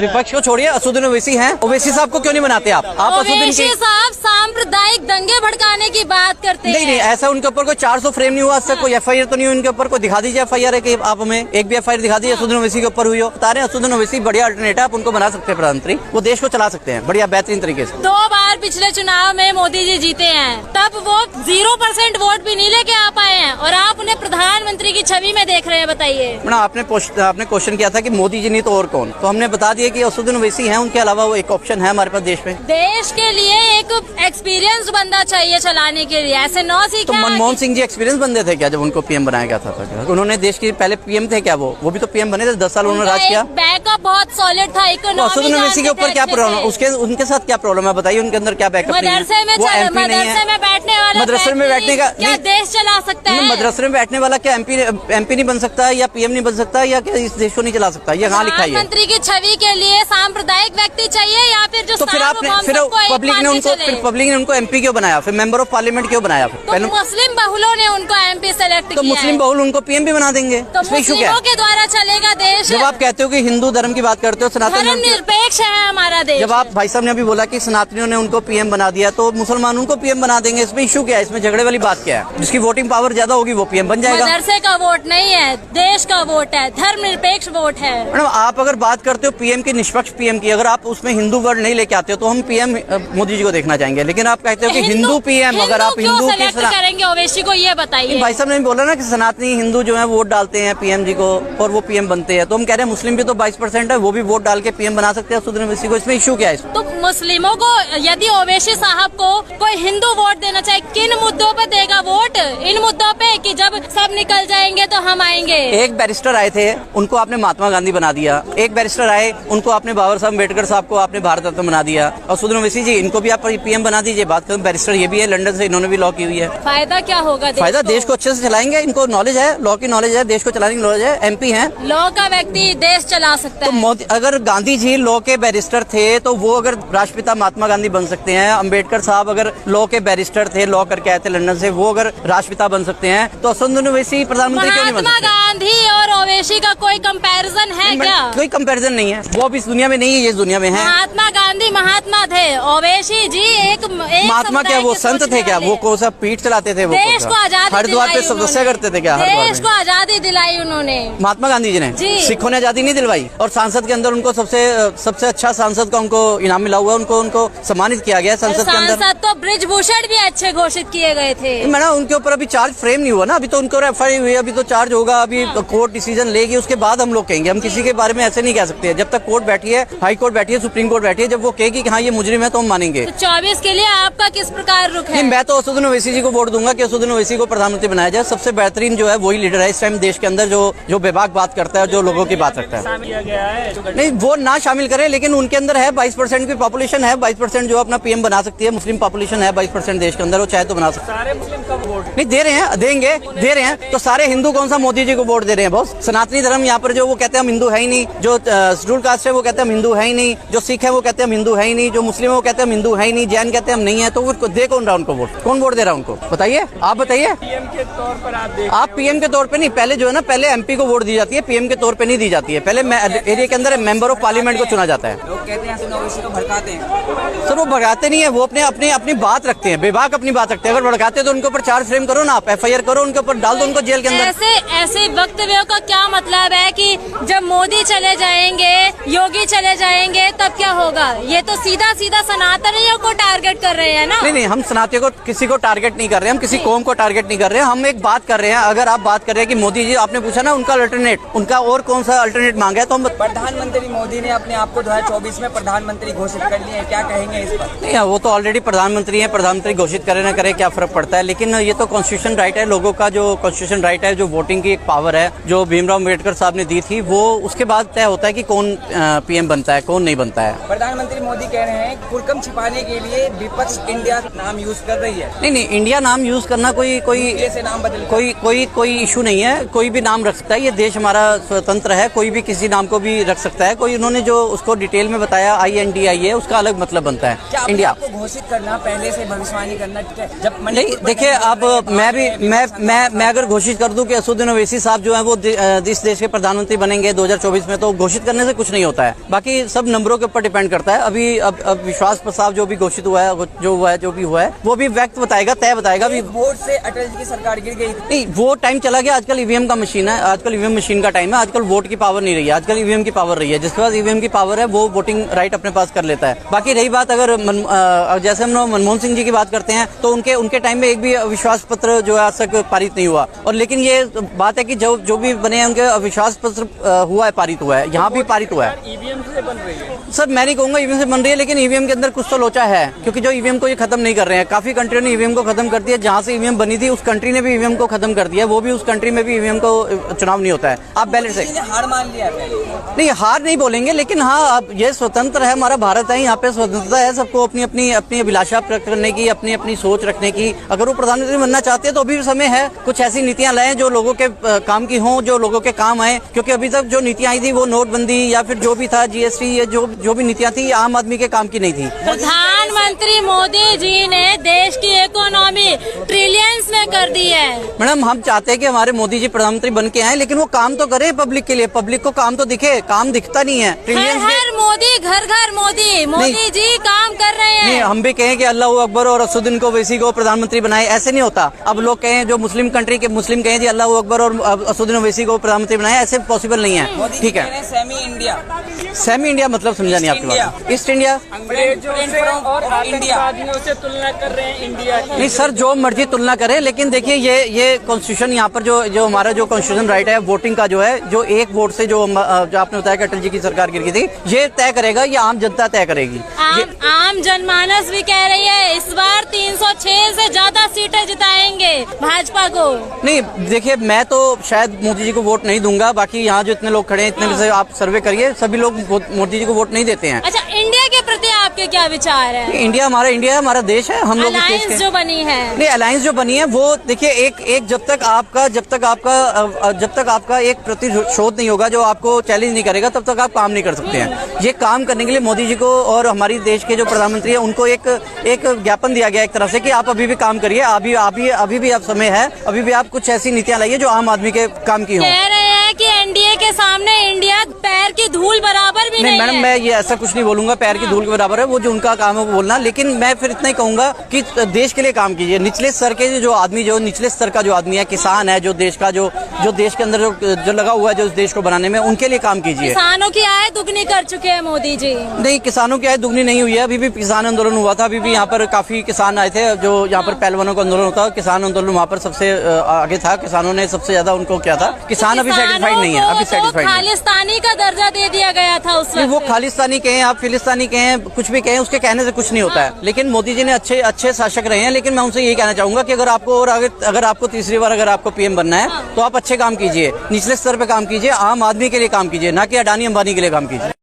विपक्ष को छोड़िए, असदुद्दीन ओवैसी हैं, ओवैसी साहब को क्यों नहीं बनाते आप ओवैसी साहब सांप्रदायिक दंगे भड़काने की बात करते हैं। नहीं, ऐसा उनके ऊपर कोई 400 फ्रेम नहीं हुआ, आज तक कोई FIR तो नहीं हुई उनके ऊपर। कोई दिखा दीजिए FIR है कि आप हमें एक भी FIR दिखा दीजिए असदुद्दीन ओवैसी के ऊपर हुई हो। बता रहे हैं असदुद्दीन ओवैसी बढ़िया अल्टरनेट है, आप उनको बना सकते हैं प्रधानमंत्री, वो देश को चला सकते हैं बढ़िया बेहतरीन तरीके से। 2 बार पिछले चुनाव में मोदी जी जीते हैं, तब वो 0% वोट भी नहीं लेके आ पाए हैं और आप उन्हें प्रधानमंत्री की छवि में देख रहे हैं। बताइए मैडम, आपने क्वेश्चन किया था कि मोदी जी नहीं तो और कौन, तो हमने बता दिया कि असदुद्दीन ओवैसी हैं, उनके अलावा वो एक ऑप्शन है हमारे पास देश में। देश के लिए एक एक्सपीरियंस बंदा चाहिए चलाने के लिए, ऐसे नौ सीखे। तो मनमोहन सिंह जी एक्सपीरियंस बंदे थे क्या जब उनको PM बनाया गया था? उन्होंने देश के पहले PM थे क्या? वो भी तो PM बने थे, 10 साल उन्होंने राज किया। बैकअप बहुत सॉलिड था। असदुद्दीन ओवैसी के ऊपर क्या प्रॉब्लम, उनके साथ क्या प्रॉब्लम है बताइए? उनके अंदर क्या बैकअप नहीं है? मदरसे में बैठने वाला, मदरसे में बैठने का क्या देश चला सकता है? मदरसे में बैठने वाला क्या MP नहीं बन सकता या PM नहीं बन सकता या क्या इस देश को नहीं चला सकता? ये कहाँ लिखा है? प्रधानमंत्री की छवि के लिए सांप्रदायिक व्यक्ति चाहिए या फिर जो तो फिर पब्लिक ने उनको MP क्यों बनाया, फिर मेंबर ऑफ पार्लियामेंट क्यों बनाया? तो मुस्लिम बहुलों ने उनको MP सेलेक्ट किया। तो मुस्लिम बहुल उनको PM भी बना देंगे, तो मुस्लिमों के द्वारा चलेगा देश। जब आप कहते हो कि हिंदू धर्म की बात करते हो, सनातन निरपेक्ष है हमारा देश। जब आप भाई साहब ने अभी बोला कि सनातनियों ने उनको PM बना दिया, तो मुसलमान उनको PM बना देंगे, इसमें इशू क्या है? इसमें झगड़े वाली बात क्या है? जिसकी वोटिंग पावर ज्यादा होगी वो PM बन जाएगा। मदरसे का वोट नहीं है, देश का वोट है, धर्मनिरपेक्ष वोट है। मैडम, आप अगर बात करते हो PM की, निष्पक्ष PM की, अगर आप उसमें हिंदू वर्ड नहीं लेके आते हो तो हम PM मोदी जी को देखना चाहेंगे, लेकिन आप कहते हो कि हिंदू PM। अगर आप हिंदू करेंगे ओवैसी को, ये बताइए। भाई साहब ने बोला ना कि सनातनी हिंदू जो है वोट डालते हैं PM जी को और वो PM बनते हैं, तो हम कह रहे हैं मुस्लिम भी तो 22% है, वो भी वोट डाल के PM बना सकते हैं असदुद्दीन ओवैसी को, इसमें इशू क्या है? तो मुस्लिमों को यदि ओवैसी साहब को कोई हिंदू वोट देना चाहे, किन मुद्दों पे देगा वोट? इन मुद्दों पे कि जब सब निकल जाएंगे तो हम आएंगे। एक बैरिस्टर आए थे, उनको आपने महात्मा गांधी बना दिया। एक बैरिस्टर आए, उनको आपने बाबा साहब अम्बेडकर साहब को आपने भारत रत्न बना दिया। असदुद्दीन ओवैसी जी, इनको भी आप PM बना दीजिए। बात करें बैरिस्टर, ये भी है, लंदन से इन्होंने भी लॉ की हुई है। फायदा क्या होगा? फायदा देश को अच्छे से चलाएंगे, इनको नॉलेज है, लॉ की नॉलेज है, देश को चलाने की नॉलेज है, MP है। लॉ का व्यक्ति देश चला सकता है। तो अगर गांधी जी लॉ के बैरिस्टर थे तो वो अगर राष्ट्रपिता महात्मा गांधी बन सकते हैं, अम्बेडकर साहब अगर लॉ के बैरिस्टर थे, लॉ करके आए थे लंदन से, वो अगर राष्ट्रपिता बन सकते हैं, तो असदुद्दीन ओवैसी प्रधानमंत्री क्यों नहीं बन सकते? महात्मा गांधी और ओवैसी का कोई कंपैरिजन है क्या? कोई कंपैरिजन नहीं है, वो अब इस दुनिया में नहीं है, ये दुनिया में है। महात्मा गांधी महात्मा थे, ओवैसी जी एक महात्मा क्या वो संत थे क्या? वो कौन सा पीठ चलाते थे? वो देश को आजादी हरिद्वार पे सदस्य करते थे क्या? देश को आजादी दिलाई उन्होंने, महात्मा गांधी जी ने। सिखों ने आजादी नहीं दिलवाई, और सांसद के अंदर उनको सबसे अच्छा सांसद का उनको इनाम मिला हुआ, उनको सम्मानित किया गया संसद के अंदर। सांसद तो बृजभूषण भी अच्छे घोषित किए गए थे। मैडम, उनके ऊपर अभी चार्ज फ्रेम नहीं हुआ ना, अभी तो उनको FIR हुई, अभी तो चार्ज होगा, अभी कोर्ट डिसीजन लेगी, उसके बाद हम लोग कहेंगे। हम किसी के बारे में ऐसे नहीं कह सकते, जब तक कोर्ट बैठी है, हाई कोर्ट बैठी है, सुप्रीम कोर्ट बैठी है, जब वो कहेगी कि हाँ ये मुजरिम है तो हम मानेंगे। तो 24 के लिए आपका किस प्रकार रुख है? मैं तो असदुद्दीन ओवैसी जी को वोट दूंगा कि असदुद्दीन ओवैसी को प्रधानमंत्री बनाया जाए। सबसे बेहतरीन जो है वही लीडर है इस टाइम देश के अंदर, जो बेबाक बात करता है, जो लोगों की बात रखता है। नहीं, वो ना शामिल करें, लेकिन उनके अंदर है 22% की पॉपुलेशन है, 22% जो अपना PM बना सकती है। मुस्लिम पॉपुलेशन है 22% देश के अंदर, वो चाहे तो बना सकते हैं। सारे मुस्लिम का वोट नहीं दे रहे हैं, दे रहे हैं, तो सारे हिंदू कौन सा मोदी जी को वोट दे रहे हैं? बॉस, सनातनी धर्म यहाँ पर जो वो कहते हैं हम हिंदू है ही नहीं, जो शेड्यूल कास्ट है वो कहते हैं हम हिंदू है ही नहीं, जो सिख है वो कहते हैं हम हिंदू है ही नहीं, जो मुस्लिम है वो कहते हैं हम हिंदू है ही नहीं, जैन कहते हैं हम नहीं है, तो वो दे कौन रहा उनको वोट? कौन वोट दे रहा है उनको? बताइए, आप बताइए। PM के तौर पर आप PM के तौर पे नहीं, पहले जो है ना, पहले MP को वोट दी जाती है, PM के तौर पे नहीं दी जाती है। पहले एरिया के अंदर मेंबर ऑफ पार्लियामेंट को चुना जाता है। लोग कहते हैं ओवैसी को भड़काते हैं। सर, वो भड़काते नहीं है, वो अपनी बात रखते हैं, बेबाक अपनी बात रखते हैं। अगर भड़काते तो उनके ऊपर चार्ज फ्रेम करो ना, आप FIR करो, उनके ऊपर डाल दो, उनको जेल के अंदर। ऐसे वक्तव्यों का क्या मतलब है कि जब मोदी चले जाएंगे, योगी चले जाएंगे, तब क्या होगा? ये तो सीधा सनातनियों को टारगेट कर रहे हैं ना। नहीं, हम सनातनियों को किसी को टारगेट नहीं कर रहे हैं, हम किसी कौम को टारगेट नहीं कर रहे हैं। हम एक बात कर रहे हैं, अगर आप बात कर रहे हैं कि मोदी जी, आपने पूछा ना उनका अल्टरनेट, उनका और कौन सा अल्टरनेट मांगा है, तो हम प्रधानमंत्री मोदी ने अपने आप को 2024 में प्रधानमंत्री घोषित कर लिया है, क्या कहेंगे इस पर? नहीं, वो तो ऑलरेडी प्रधानमंत्री है, प्रधानमंत्री घोषित करे ना करे क्या फर्क पड़ता है? लेकिन ये तो कॉन्स्टिट्यूशन राइट है, लोगों का जो कॉन्स्टिट्यूशन राइट है, जो वोटिंग की एक पावर है, जो भीमराव अम्बेडकर साहब ने दी थी, वो उसके बाद तय होता है कि कौन PM बनता है, कौन नहीं बनता है। प्रधानमंत्री मोदी कह रहे हैं कुरकम छिपाने के लिए विपक्ष इंडिया नाम यूज कर रही है। नहीं, इंडिया नाम यूज करना कोई नाम बदल कोई इशू नहीं है, कोई भी नाम रख सकता है। ये देश हमारा स्वतंत्र है, कोई भी किसी नाम को भी रख सकता है कोई, उन्होंने जो उसको डिटेल में बताया INDI है उसका अलग मतलब बनता है। क्या इंडिया आपको घोषित करना, पहले से भविष्यवाणी करना, ठीक है? जब नहीं, देखिए अब मैं अगर घोषित कर दूं कि असदुद्दीन ओवैसी साहब जो है वो इस देश के प्रधानमंत्री बनेंगे 2024 में, तो घोषित करने से कुछ नहीं होता है, बाकी सब नंबरों के ऊपर डिपेंड करता है। अभी अब विश्वास प्रस्ताव जो भी घोषित हुआ है, जो भी हुआ है वो भी वक्त बताएगा, तय बताएगा। अभी वोट से अटल जी की सरकार गिर गई थी। नहीं, वो टाइम चला गया। आजकल ईवीएम का मशीन है, आजकल ईवीएम मशीन का टाइम है। आजकल वोट की पावर नहीं रही है, आजकल ईवीएम की पावर रही है। जिसके पास ईवीएम की पावर है वो वोटिंग राइट अपने पास कर लेता है। बाकी रही बात अगर जैसे हम मनमोहन सिंह जी की बात करते हैं तो उनके टाइम में एक भी अविश्वास पत्र जो है आज तक पारित नहीं हुआ। और लेकिन ये बात है कि जो भी बने हैं उनके अविश्वास पत्र हुआ है, पारित हुआ है, यहाँ भी पारित हुआ है। ईवीएम से बन रही है सर, मैं नहीं कहूंगा ईवीएम से बन रही है, लेकिन ईवीएम के अंदर कुछ तो लोचा है, क्योंकि जो ईवीएम को ये खत्म नहीं कर रहे हैं। काफी कंट्रियों ने ईवीएम को खत्म कर दिया। जहां से ईवीएम बनी थी उस कंट्री ने भी ईवीएम को खत्म कर दिया, वो भी उस कंट्री में भी ईवीएम को चुनाव नहीं होता है। आप बैलेट से हार मान लिया है। नहीं, हार नहीं बोलेंगे, लेकिन हाँ अब ये स्वतंत्र है, हमारा भारत है, यहाँ पे स्वतंत्रता है सबको अपनी अपनी अभिलाषा प्रकट करने की, अपनी सोच रखने की। अगर वो प्रधानमंत्री बनना चाहते हैं तो अभी भी समय है, कुछ ऐसी नीतियां लाएं जो लोगों के काम की हों, जो लोगों के काम आए। क्योंकि अभी तक जो नीतियां आई थी वो नोटबंदी या फिर जो भी था GST, ये जो भी नीतियां थी आम आदमी के काम की नहीं थी। प्रधानमंत्री मोदी जी ने देश की इकोनॉमी ट्रिलियंस में कर दी है। मैडम, हम चाहते हैं कि हमारे मोदी जी प्रधानमंत्री बन के आए, लेकिन वो काम तो करे पब्लिक के लिए, पब्लिक को काम तो दिखे। काम दिखता नहीं है। हर मोदी, घर घर मोदी जी काम कर रहे हैं। नहीं, हम भी कहें कि अल्लाह अकबर और असदुद्दीन ओवैसी को प्रधानमंत्री बनाए, ऐसे नहीं होता। अब लोग कहें, जो मुस्लिम कंट्री के मुस्लिम कहें जी अल्लाह अकबर और असदुद्दीन ओवैसी को प्रधानमंत्री बनाए, ऐसे पॉसिबल नहीं है। ठीक है, सेमी इंडिया मतलब समझा नहीं आपकी बात। ईस्ट इंडिया और आतंकवादियों से तुलना कर रहे हैं इंडिया की। नहीं सर, जो मर्जी तुलना करे, लेकिन देखिए ये कॉन्स्टिट्यूशन यहाँ पर जो हमारा जो कॉन्स्टिट्यूशन राइट है वोटिंग का, जो है जो एक वोट से जो आपने बताया कि अटल जी की सरकार गिर गई थी, ये तय करेगा, ये आम जनता तय करेगी। आम जनमानस भी कह रही है इस बार 306 से ज्यादा सीटें जिताएंगे भाजपा को। नहीं, देखिए मैं तो शायद मोदी जी को वोट नहीं दूंगा। बाकी यहाँ जो इतने लोग खड़े हैं, इतने में से आप सर्वे करिए, सभी लोग मोदी जी को वोट नहीं देते हैं। अच्छा, इंडिया के प्रति आपके क्या विचार है? इंडिया हमारा देश है, हम लोग अलायंस जो बनी है। नहीं, अलायंस जो बनी है वो देखिए एक जब तक आपका एक प्रतिशोध नहीं होगा, जो आपको चैलेंज नहीं करेगा, तब तक आप काम नहीं कर सकते हैं। ये काम करने के लिए मोदी जी को और हमारी देश के जो प्रधानमंत्री है उनको एक ज्ञापन दिया गया एक तरह से कि आप अभी भी काम करिए, अभी भी आप समय है, अभी भी आप कुछ ऐसी नीतियां लाइए जो आम आदमी के काम की हो। कह रहे हैं कि एनडीए के सामने इंडिया पैर की धूल बराबर भी नहीं है। मैडम, मैं ये ऐसा कुछ नहीं बोलूंगा पैर की धूल के बराबर है, वो जो उनका काम है वो बोलना। लेकिन मैं फिर इतना ही कहूंगा कि देश के लिए काम कीजिए। निचले स्तर के जो आदमी, जो निचले स्तर का जो आदमी है, किसान है, जो देश का जो देश के अंदर जो लगा हुआ है, जो देश को बनाने में, उनके लिए काम कीजिए। किसानों की आय दुगनी कर चुके हैं मोदी जी। नहीं, किसानों की आय दुगनी नहीं हुई है। अभी भी किसान आंदोलन हुआ था, अभी भी यहाँ पर काफी किसान आए थे। जो यहाँ पर पहलवानों का आंदोलन होता है, किसान आंदोलन वहाँ पर सबसे आगे था। किसानों ने सबसे ज्यादा उनको किया था। किसान अभी सेटिस्फाइड नहीं है, अभी सेटिस्फाइड खालिस्तानी का दर्जा दे दिया गया था उस वक्त। वो खालिस्तानी कहें, आप फिलिस्तानी कहें, कुछ भी कहें, उसके कहने से कुछ नहीं होता है। लेकिन मोदी जी ने अच्छे शासक रहे हैं। लेकिन मैं उनसे यही कहना चाहूंगा कि अगर आपको तीसरी बार अगर आपको PM बनना है तो आप अच्छे काम कीजिए, निचले स्तर पे काम कीजिए, आम आदमी के लिए काम कीजिए, ना कि अडानी अंबानी के लिए काम कीजिए।